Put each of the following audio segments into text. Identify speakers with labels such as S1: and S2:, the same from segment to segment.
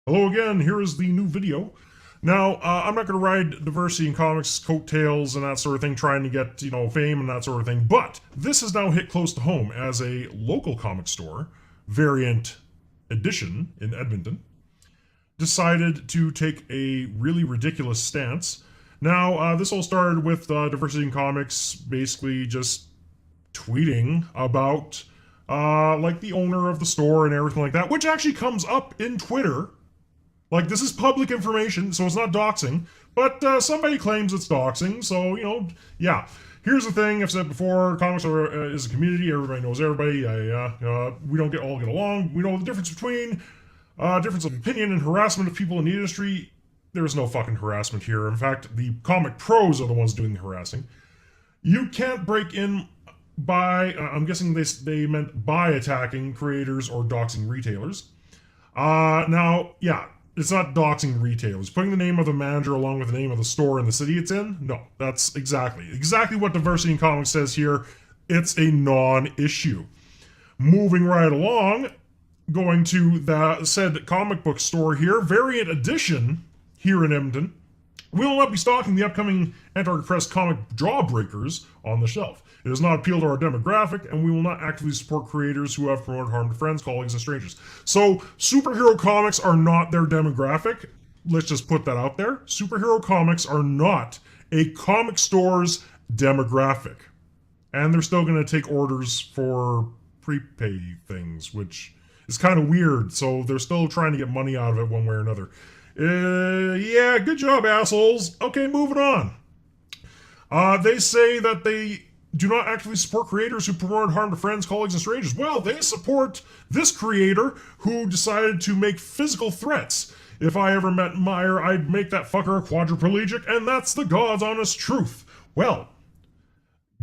S1: Hello again, here is the new video. Now, I'm not going to ride diversity in comics coattails and that sort of thing, trying to get, fame and that sort of thing, but this has now hit close to home as a local comic store, Variant Edition in Edmonton, decided to take a really ridiculous stance. Now, this all started with Diversity in Comics basically just tweeting about, like, the owner of the store and everything like that, which actually comes up in Twitter. Like, this is public information, so it's not doxing, but somebody claims it's doxing, so, yeah. Here's the thing I've said before, comics is a community, everybody knows everybody, we don't all get along, we know the difference between difference of opinion and harassment of people in the industry. There is no fucking harassment here. In fact, the comic pros are the ones doing the harassing. You can't break in by, I'm guessing they meant by attacking creators or doxing retailers. Now, yeah, it's not doxing retailers. Putting the name of the manager along with the name of the store and the city it's in? No, that's exactly what Diversity in Comics says here. It's a non-issue. Moving right along, going to the said comic book store here, Variant Edition here in Edmonton, we will not be stocking the upcoming Antarctic Press comic Jawbreakers on the shelf. It does not appeal to our demographic, and we will not actively support creators who have promoted harm to friends, colleagues, and strangers. So, superhero comics are not their demographic. Let's just put that out there. Superhero comics are not a comic store's demographic. And they're still going to take orders for prepay things, which is kind of weird. So, they're still trying to get money out of it one way or another. Yeah, good job, assholes. Okay, moving on. They say that they do not actively support creators who promote harm to friends, colleagues, and strangers. Well, they support this creator who decided to make physical threats. If I ever met Meyer, I'd make that fucker a quadriplegic, and that's the God's honest truth. Well,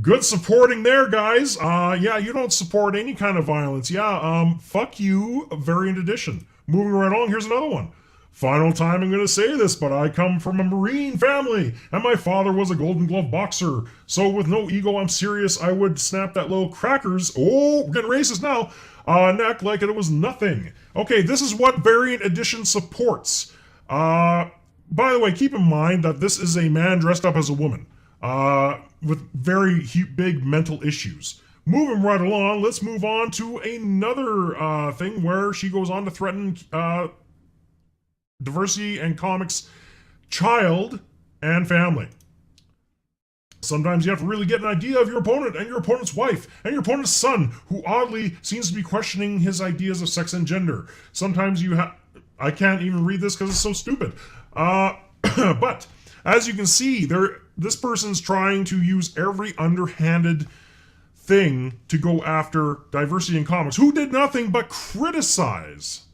S1: good supporting there, guys. Yeah, you don't support any kind of violence. Yeah, fuck you, Variant Edition. Moving right along, here's another one. Final time I'm going to say this, but I come from a Marine family, and my father was a Golden Glove boxer. So with no ego, I'm serious, I would snap that little crackers, oh, we're getting racist now, neck like it was nothing. Okay, this is what Variant Edition supports. By the way, keep in mind that this is a man dressed up as a woman, with very big mental issues. Moving right along, let's move on to another thing where she goes on to threaten Diversity and Comics child and family. Sometimes you have to really get an idea of your opponent and your opponent's wife and your opponent's son, who oddly seems to be questioning his ideas of sex and gender. Sometimes you have... I can't even read this because it's so stupid. But as you can see, this person's trying to use every underhanded thing to go after Diversity in Comics, who did nothing but criticize.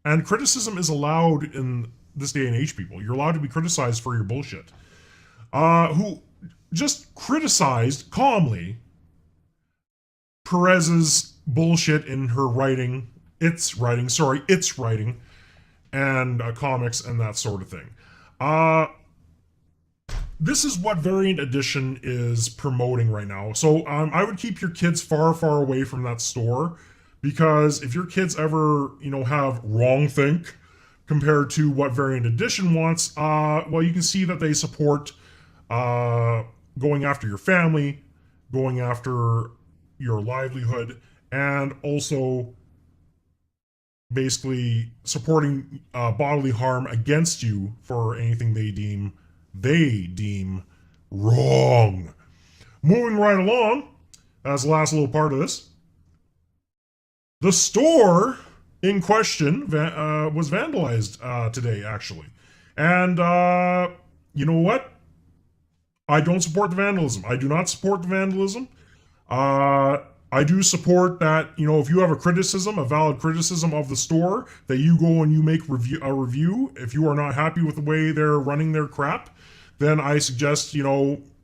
S1: And criticism is allowed in this day and age, people. You're allowed to be criticized for your bullshit. Who just criticized calmly Perez's bullshit in her writing, its writing, and comics and that sort of thing. This is what Variant Edition is promoting right now. So I would keep your kids far, far away from that store. Because if your kids ever, have wrong think compared to what Variant Edition wants, well, you can see that they support going after your family, going after your livelihood, and also basically supporting bodily harm against you for anything they deem wrong. Moving right along, as the last little part of this, the store in question was vandalized today, actually. And you know what? I don't support the vandalism. I do not support the vandalism. I do support that, if you have a valid criticism of the store, that you go and you make a review. If you are not happy with the way they're running their crap, then I suggest,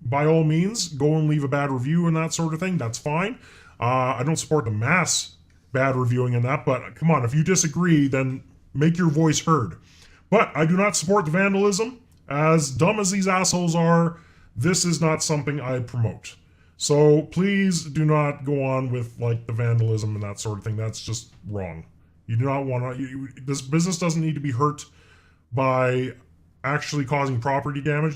S1: by all means, go and leave a bad review and that sort of thing. That's fine. I don't support the mass bad reviewing and that, but come on, if you disagree, then make your voice heard. But I do not support the vandalism. As dumb as these assholes are, this is not something I promote. So please do not go on with, like, the vandalism and that sort of thing. That's just wrong. You do not want to. This business doesn't need to be hurt by actually causing property damage.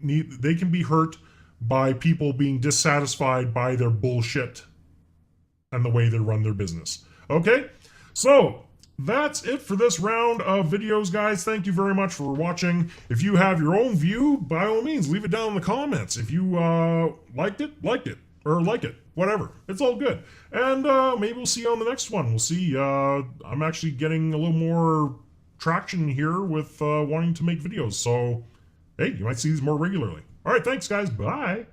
S1: They can be hurt by people being dissatisfied by their bullshit and the way they run their business. Okay, so that's it for this round of videos, guys. Thank you very much for watching. If you have your own view, by all means, leave it down in the comments. If you liked it, or like it, whatever. It's all good. And maybe we'll see you on the next one. We'll see. I'm actually getting a little more traction here with wanting to make videos. So, hey, you might see these more regularly. All right, thanks, guys. Bye.